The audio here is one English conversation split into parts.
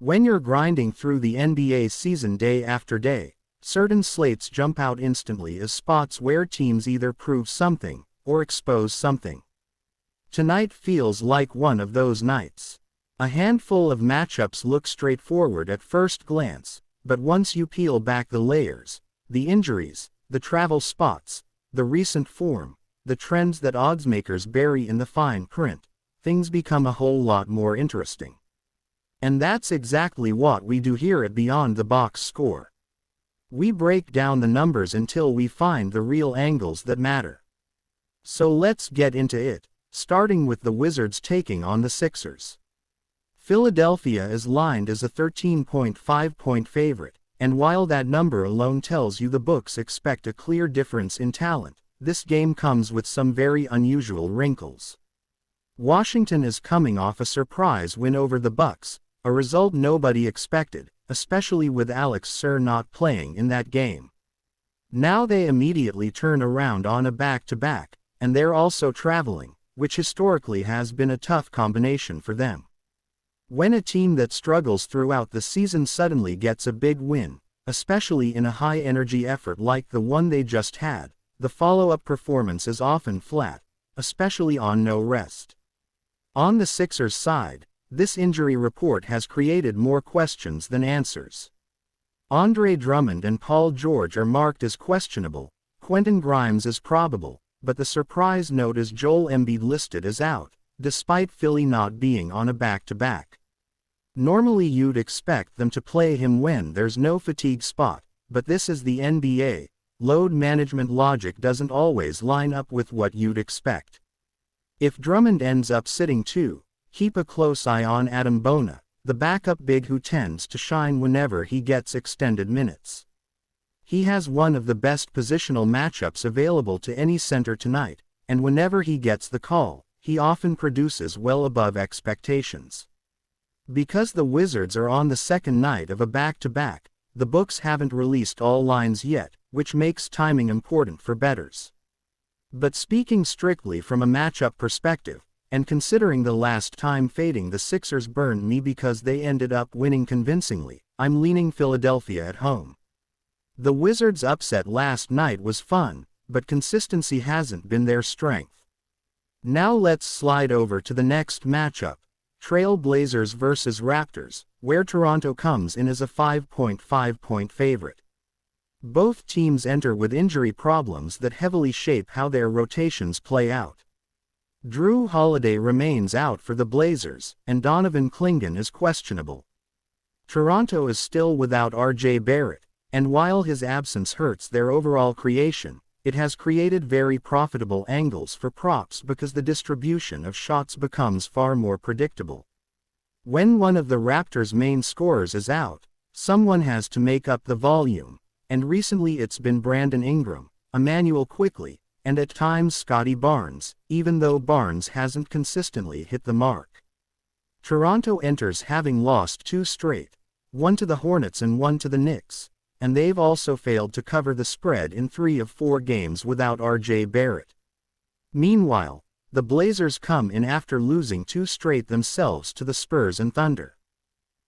When you're grinding through the NBA season day after day, certain slates jump out instantly as spots where teams either prove something or expose something. Tonight feels like one of those nights. A handful of matchups look straightforward at first glance, but once you peel back the layers, the injuries, the travel spots, the recent form, the trends that oddsmakers bury in the fine print, things become a whole lot more interesting. And that's exactly what we do here at Beyond the Box Score. We break down the numbers until we find the real angles that matter. So let's get into it, starting with the Wizards taking on the Sixers. Philadelphia is lined as a 13.5-point favorite, and while that number alone tells you the books expect a clear difference in talent, this game comes with some very unusual wrinkles. Washington is coming off a surprise win over the Bucks, a result nobody expected, especially with Alex Sir not playing in that game. Now they immediately turn around on a back-to-back, and they're also traveling, which historically has been a tough combination for them. When a team that struggles throughout the season suddenly gets a big win, especially in a high-energy effort like the one they just had, the follow-up performance is often flat, especially on no rest. On the Sixers' side, this injury report has created more questions than answers. Andre Drummond and Paul George are marked as questionable, Quentin Grimes is probable, but the surprise note is Joel Embiid listed as out, despite Philly not being on a back-to-back. Normally you'd expect them to play him when there's no fatigue spot, but this is the NBA, load management logic doesn't always line up with what you'd expect. If Drummond ends up sitting too, keep a close eye on Adam Bona, the backup big who tends to shine whenever he gets extended minutes. He has one of the best positional matchups available to any center tonight, and whenever he gets the call, he often produces well above expectations. Because the Wizards are on the second night of a back-to-back, the books haven't released all lines yet, which makes timing important for bettors. But speaking strictly from a matchup perspective, and considering the last time fading the Sixers burned me because they ended up winning convincingly, I'm leaning Philadelphia at home. The Wizards' upset last night was fun, but consistency hasn't been their strength. Now let's slide over to the next matchup, Trail Blazers vs Raptors, where Toronto comes in as a 5.5-point favorite. Both teams enter with injury problems that heavily shape how their rotations play out. Drew Holiday remains out for the Blazers, and Donovan Clingan is questionable. Toronto is still without R.J. Barrett, and while his absence hurts their overall creation, it has created very profitable angles for props because the distribution of shots becomes far more predictable. When one of the Raptors' main scorers is out, someone has to make up the volume, and recently it's been Brandon Ingram, Emmanuel Quickley, and at times Scotty Barnes, even though Barnes hasn't consistently hit the mark. Toronto enters having lost 2 straight, one to the Hornets and one to the Knicks, and they've also failed to cover the spread in 3 of 4 games without R.J. Barrett. Meanwhile, the Blazers come in after losing 2 straight themselves to the Spurs and Thunder.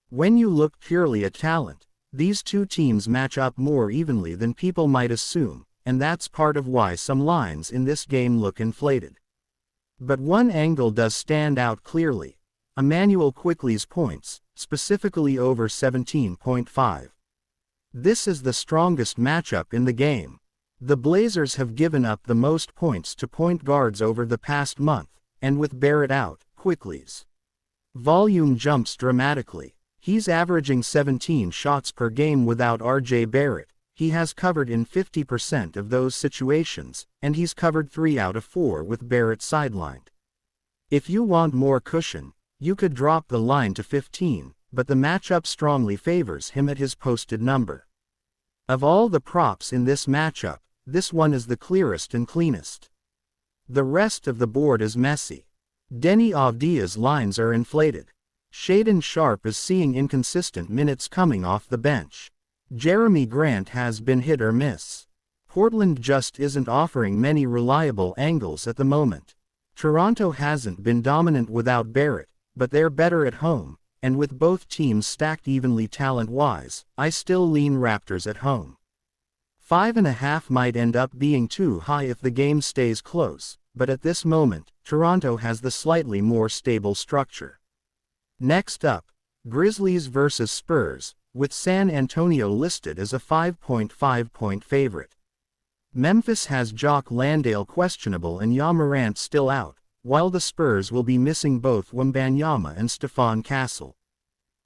When you look purely at talent, these two teams match up more evenly than people might assume, and that's part of why some lines in this game look inflated. But one angle does stand out clearly: Emmanuel Quickley's points, specifically over 17.5. This is the strongest matchup in the game. The Blazers have given up the most points to point guards over the past month, and with Barrett out, Quickley's volume jumps dramatically. He's averaging 17 shots per game without R.J. Barrett. He has covered in 50% of those situations, and he's covered 3 out of 4 with Barrett sidelined. If you want more cushion, you could drop the line to 15, but the matchup strongly favors him at his posted number. Of all the props in this matchup, this one is the clearest and cleanest. The rest of the board is messy. Deni Avdia's lines are inflated. Shaedon Sharpe is seeing inconsistent minutes coming off the bench. Jeremy Grant has been hit or miss. Portland just isn't offering many reliable angles at the moment. Toronto hasn't been dominant without Barrett, but they're better at home, and with both teams stacked evenly talent-wise, I still lean Raptors at home. 5.5 might end up being too high if the game stays close, but at this moment, Toronto has the slightly more stable structure. Next up, Grizzlies vs Spurs, with San Antonio listed as a 5.5-point favorite. Memphis has Jock Landale questionable and Ja Morant still out, while the Spurs will be missing both Wembanyama and Stephon Castle.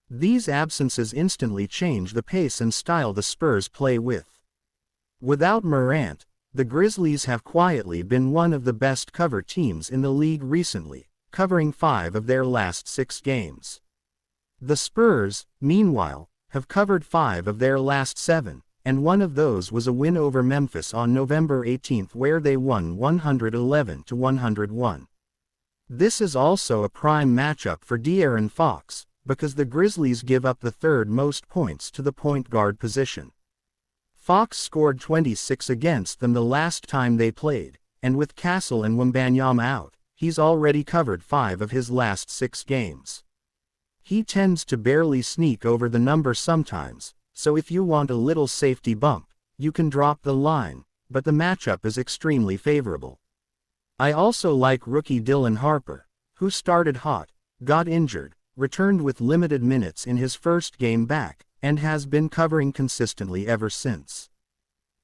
These absences instantly change the pace and style the Spurs play with. Without Morant, the Grizzlies have quietly been one of the best cover teams in the league recently, covering 5 of their last 6 games. The Spurs, meanwhile, have covered 5 of their last 7, and one of those was a win over Memphis on November 18 where they won 111-101. This is also a prime matchup for De'Aaron Fox, because the Grizzlies give up the third most points to the point guard position. Fox scored 26 against them the last time they played, and with Castle and Wembanyama out, he's already covered 5 of his last 6 games. He tends to barely sneak over the number sometimes, so if you want a little safety bump, you can drop the line, but the matchup is extremely favorable. I also like rookie Dylan Harper, who started hot, got injured, returned with limited minutes in his first game back, and has been covering consistently ever since.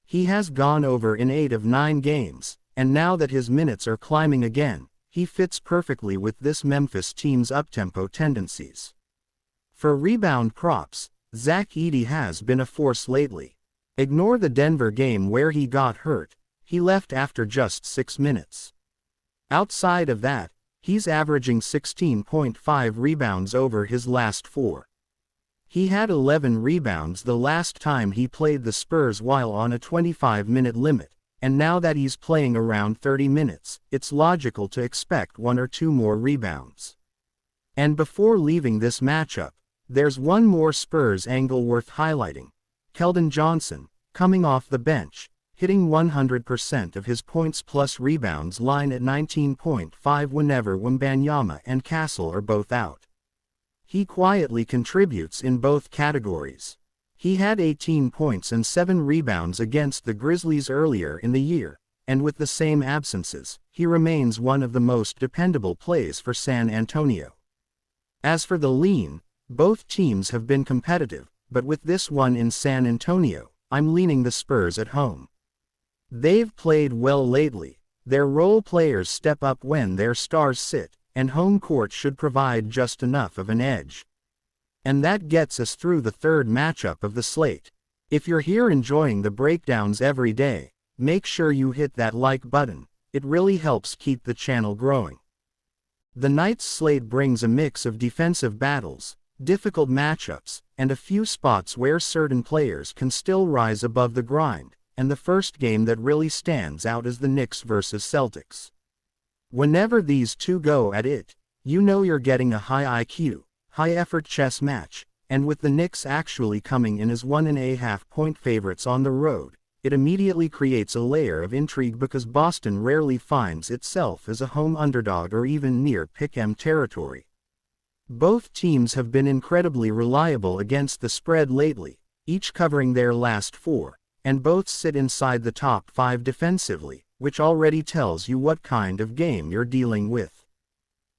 He has gone over in 8 of 9 games, and now that his minutes are climbing again, he fits perfectly with this Memphis team's uptempo tendencies. For rebound props, Zach Edey has been a force lately. Ignore the Denver game where he got hurt, he left after just 6 minutes. Outside of that, he's averaging 16.5 rebounds over his last 4. He had 11 rebounds the last time he played the Spurs while on a 25-minute limit, and now that he's playing around 30 minutes, it's logical to expect 1 or 2 more rebounds. And before leaving this matchup, there's one more Spurs angle worth highlighting. Keldon Johnson, coming off the bench, hitting 100% of his points plus rebounds line at 19.5 whenever Wembanyama and Castle are both out. He quietly contributes in both categories. He had 18 points and 7 rebounds against the Grizzlies earlier in the year, and with the same absences, he remains one of the most dependable plays for San Antonio. As for the lean, both teams have been competitive, but with this one in San Antonio, I'm leaning the Spurs at home. They've played well lately, their role players step up when their stars sit, and home court should provide just enough of an edge. And that gets us through the third matchup of the slate. If you're here enjoying the breakdowns every day, make sure you hit that like button, it really helps keep the channel growing. The night's slate brings a mix of defensive battles, difficult matchups, and a few spots where certain players can still rise above the grind, and the first game that really stands out is the Knicks vs Celtics. Whenever these two go at it, you know you're getting a high IQ, high-effort chess match, and with the Knicks actually coming in as 1.5-point favorites on the road, it immediately creates a layer of intrigue because Boston rarely finds itself as a home underdog or even near pick-em territory. Both teams have been incredibly reliable against the spread lately, each covering their last 4, and both sit inside the top 5 defensively, which already tells you what kind of game you're dealing with.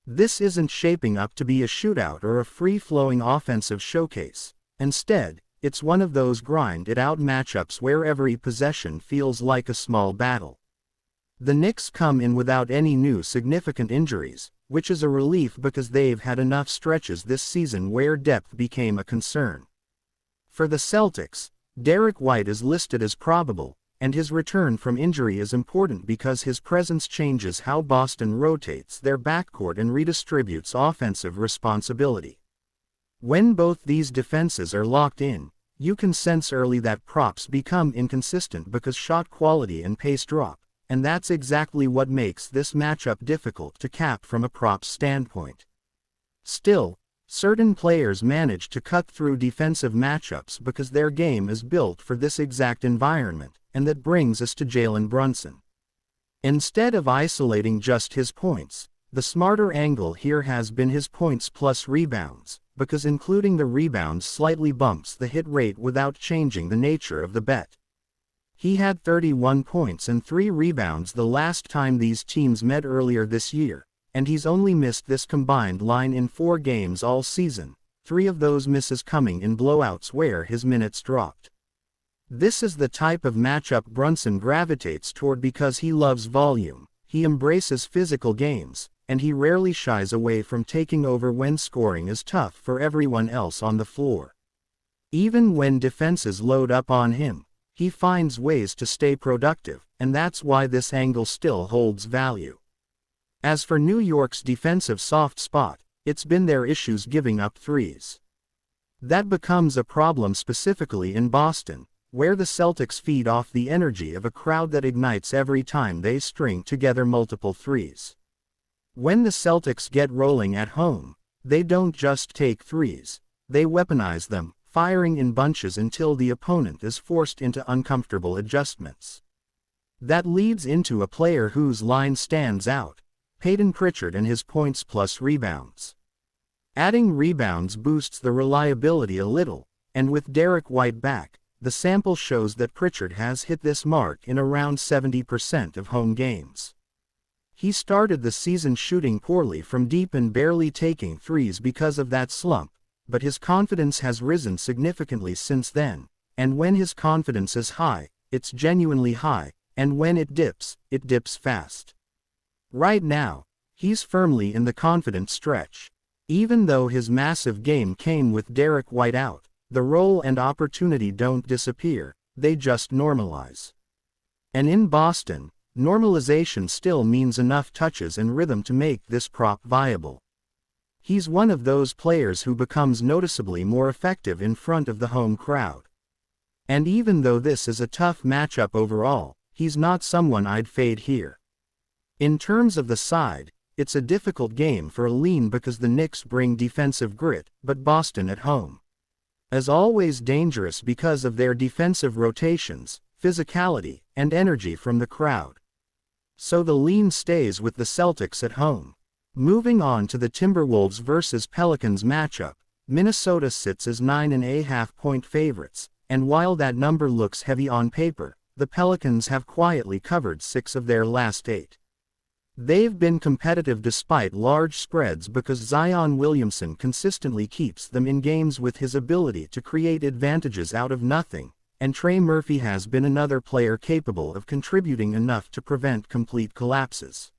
This isn't shaping up to be a shootout or a free-flowing offensive showcase. Instead, it's one of those grind-it-out matchups where every possession feels like a small battle. The Knicks come in without any new significant injuries, which is a relief because they've had enough stretches this season where depth became a concern. For the Celtics, Derek White is listed as probable, and his return from injury is important because his presence changes how Boston rotates their backcourt and redistributes offensive responsibility. When both these defenses are locked in, you can sense early that props become inconsistent because shot quality and pace drop, and that's exactly what makes this matchup difficult to cap from a props standpoint. Still, certain players manage to cut through defensive matchups because their game is built for this exact environment, and that brings us to Jalen Brunson. Instead of isolating just his points, the smarter angle here has been his points plus rebounds, because including the rebounds slightly bumps the hit rate without changing the nature of the bet. He had 31 points and 3 rebounds the last time these teams met earlier this year, and he's only missed this combined line in 4 games all season, 3 of those misses coming in blowouts where his minutes dropped. This is the type of matchup Brunson gravitates toward because he loves volume, he embraces physical games, and he rarely shies away from taking over when scoring is tough for everyone else on the floor. Even when defenses load up on him, he finds ways to stay productive, and that's why this angle still holds value. As for New York's defensive soft spot, it's been their issues giving up threes. That becomes a problem specifically in Boston, where the Celtics feed off the energy of a crowd that ignites every time they string together multiple threes. When the Celtics get rolling at home, they don't just take threes, they weaponize them, firing in bunches until the opponent is forced into uncomfortable adjustments. That leads into a player whose line stands out, Peyton Pritchard and his points plus rebounds. Adding rebounds boosts the reliability a little, and with Derek White back, the sample shows that Pritchard has hit this mark in around 70% of home games. He started the season shooting poorly from deep and barely taking threes because of that slump, but his confidence has risen significantly since then, and when his confidence is high, it's genuinely high, and when it dips fast. Right now, he's firmly in the confident stretch. Even though his massive game came with Derek White out, the role and opportunity don't disappear, they just normalize. And in Boston, normalization still means enough touches and rhythm to make this prop viable. He's one of those players who becomes noticeably more effective in front of the home crowd. And even though this is a tough matchup overall, he's not someone I'd fade here. In terms of the side, it's a difficult game for a lean because the Knicks bring defensive grit, but Boston at home is always dangerous because of their defensive rotations, physicality, and energy from the crowd. So the lean stays with the Celtics at home. Moving on to the Timberwolves vs Pelicans matchup, Minnesota sits as 9.5-point favorites, and while that number looks heavy on paper, the Pelicans have quietly covered 6 of their last 8. They've been competitive despite large spreads because Zion Williamson consistently keeps them in games with his ability to create advantages out of nothing, and Trey Murphy has been another player capable of contributing enough to prevent complete collapses.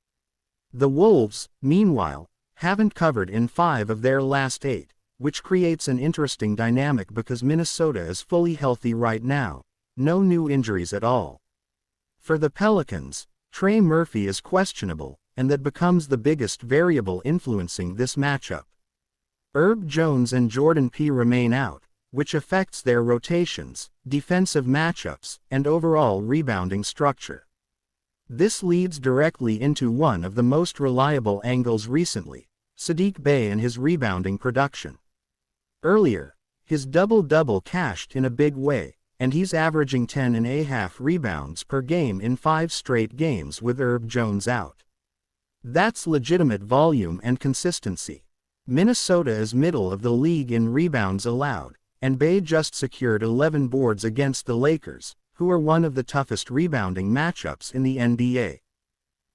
The Wolves, meanwhile, haven't covered in 5 of their last 8, which creates an interesting dynamic because Minnesota is fully healthy right now, no new injuries at all. For the Pelicans, Trey Murphy is questionable, and that becomes the biggest variable influencing this matchup. Herb Jones and Jordan P. remain out, which affects their rotations, defensive matchups, and overall rebounding structure. This leads directly into one of the most reliable angles recently, Saddiq Bey and his rebounding production. Earlier, his double-double cashed in a big way, and he's averaging 10.5 rebounds per game in 5 straight games with Herb Jones out. That's legitimate volume and consistency. Minnesota is middle of the league in rebounds allowed, and Bey just secured 11 boards against the Lakers, who are one of the toughest rebounding matchups in the NBA.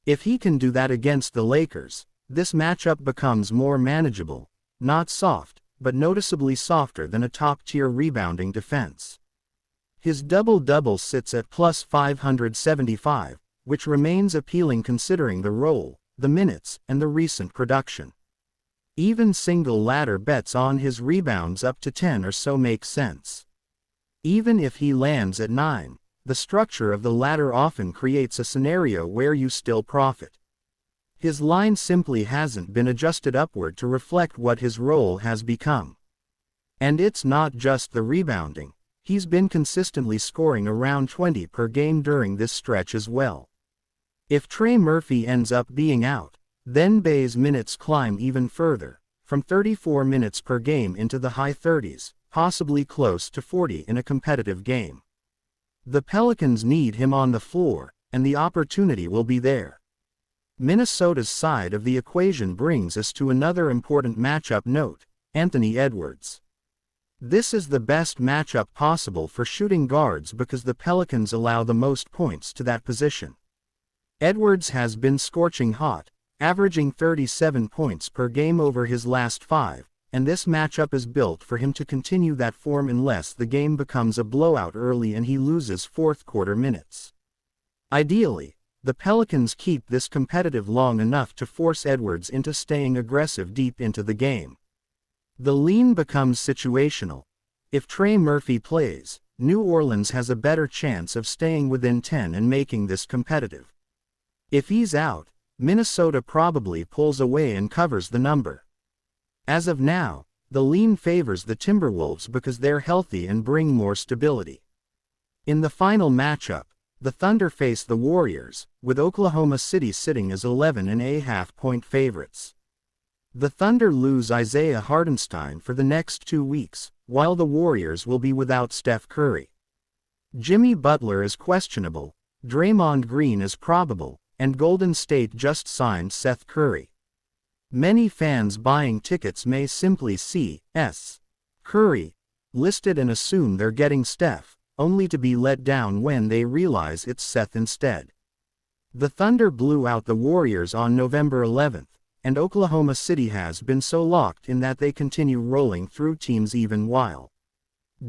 If he can do that against the Lakers, this matchup becomes more manageable, not soft, but noticeably softer than a top-tier rebounding defense. His double-double sits at plus 575, which remains appealing considering the role, the minutes, and the recent production. Even single ladder bets on his rebounds up to 10 or so make sense. Even if he lands at 9, the structure of the ladder often creates a scenario where you still profit. His line simply hasn't been adjusted upward to reflect what his role has become. And it's not just the rebounding, he's been consistently scoring around 20 per game during this stretch as well. If Trey Murphy ends up being out, then Bey's minutes climb even further, from 34 minutes per game into the high 30s, possibly close to 40 in a competitive game. The Pelicans need him on the floor, and the opportunity will be there. Minnesota's side of the equation brings us to another important matchup note, Anthony Edwards. This is the best matchup possible for shooting guards because the Pelicans allow the most points to that position. Edwards has been scorching hot, averaging 37 points per game over his last 5, and this matchup is built for him to continue that form unless the game becomes a blowout early and he loses fourth-quarter minutes. Ideally, the Pelicans keep this competitive long enough to force Edwards into staying aggressive deep into the game. The lean becomes situational. If Trey Murphy plays, New Orleans has a better chance of staying within 10 and making this competitive. If he's out, Minnesota probably pulls away and covers the number. As of now, the lean favors the Timberwolves because they're healthy and bring more stability. In the final matchup, the Thunder face the Warriors, with Oklahoma City sitting as 11.5-point favorites. The Thunder lose Isaiah Hartenstein for the next 2 weeks, while the Warriors will be without Steph Curry. Jimmy Butler is questionable, Draymond Green is probable, and Golden State just signed Seth Curry. Many fans buying tickets may simply see S. Curry listed and assume they're getting Steph, only to be let down when they realize it's Seth instead. The Thunder blew out the Warriors on November 11th, and Oklahoma City has been so locked in that they continue rolling through teams even while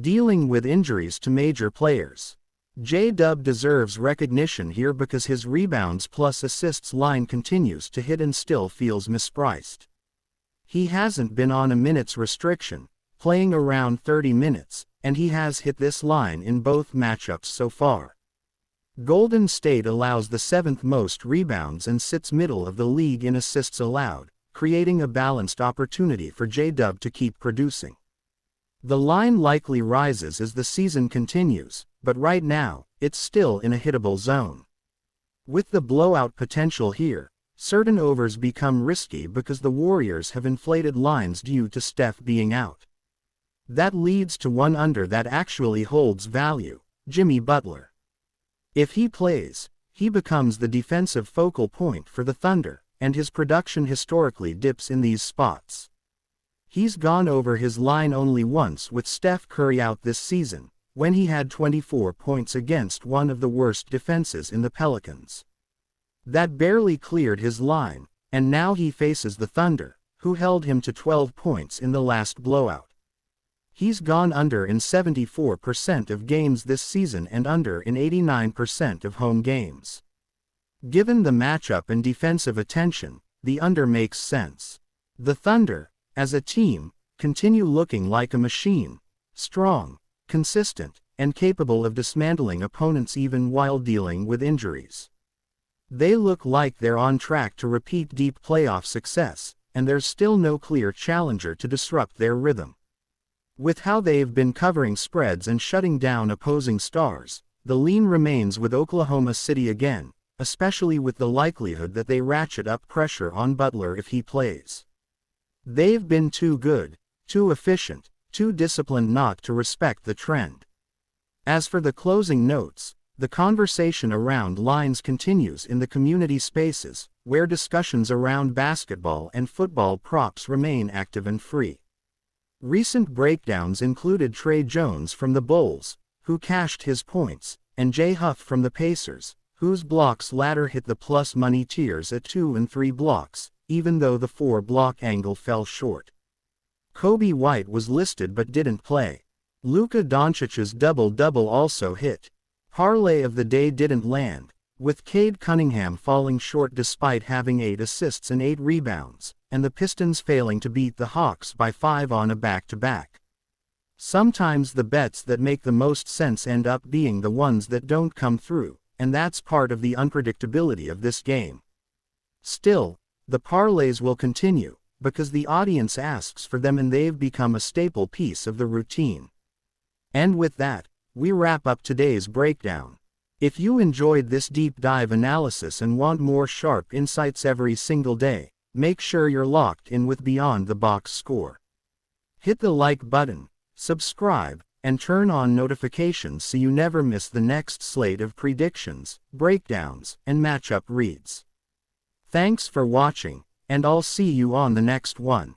dealing with injuries to major players. J-Dub deserves recognition here because his rebounds plus assists line continues to hit and still feels mispriced. He hasn't been on a minutes restriction, playing around 30 minutes, and he has hit this line in both matchups so far. Golden State allows the 7th most rebounds and sits middle of the league in assists allowed, creating a balanced opportunity for J-Dub to keep producing. The line likely rises as the season continues, but right now, it's still in a hittable zone. With the blowout potential here, certain overs become risky because the Warriors have inflated lines due to Steph being out. That leads to one under that actually holds value, Jimmy Butler. If he plays, he becomes the defensive focal point for the Thunder, and his production historically dips in these spots. He's gone over his line only once with Steph Curry out this season, when he had 24 points against one of the worst defenses in the Pelicans. That barely cleared his line, and now he faces the Thunder, who held him to 12 points in the last blowout. He's gone under in 74% of games this season and under in 89% of home games. Given the matchup and defensive attention, the under makes sense. The Thunder, as a team, continue looking like a machine, strong, consistent, and capable of dismantling opponents even while dealing with injuries. They look like they're on track to repeat deep playoff success, and there's still no clear challenger to disrupt their rhythm. With how they've been covering spreads and shutting down opposing stars, the lean remains with Oklahoma City again, especially with the likelihood that they ratchet up pressure on Butler if he plays. They've been too good, too efficient, too disciplined not to respect the trend. As for the closing notes, the conversation around lines continues in the community spaces, where discussions around basketball and football props remain active and free. Recent breakdowns included Trey Jones from the Bulls, who cashed his points, and Jay Huff from the Pacers, whose blocks ladder hit the plus money tiers at 2 and 3 blocks, even though the 4-block angle fell short. Kobe White was listed but didn't play. Luka Doncic's double-double also hit. Parlay of the day didn't land, with Cade Cunningham falling short despite having 8 assists and 8 rebounds, and the Pistons failing to beat the Hawks by 5 on a back-to-back. Sometimes the bets that make the most sense end up being the ones that don't come through, and that's part of the unpredictability of this game. Still, the parlays will continue, because the audience asks for them and they've become a staple piece of the routine. And with that, we wrap up today's breakdown. If you enjoyed this deep dive analysis and want more sharp insights every single day, make sure you're locked in with Beyond the Box Score. Hit the like button, subscribe, and turn on notifications so you never miss the next slate of predictions, breakdowns, and matchup reads. Thanks for watching, and I'll see you on the next one.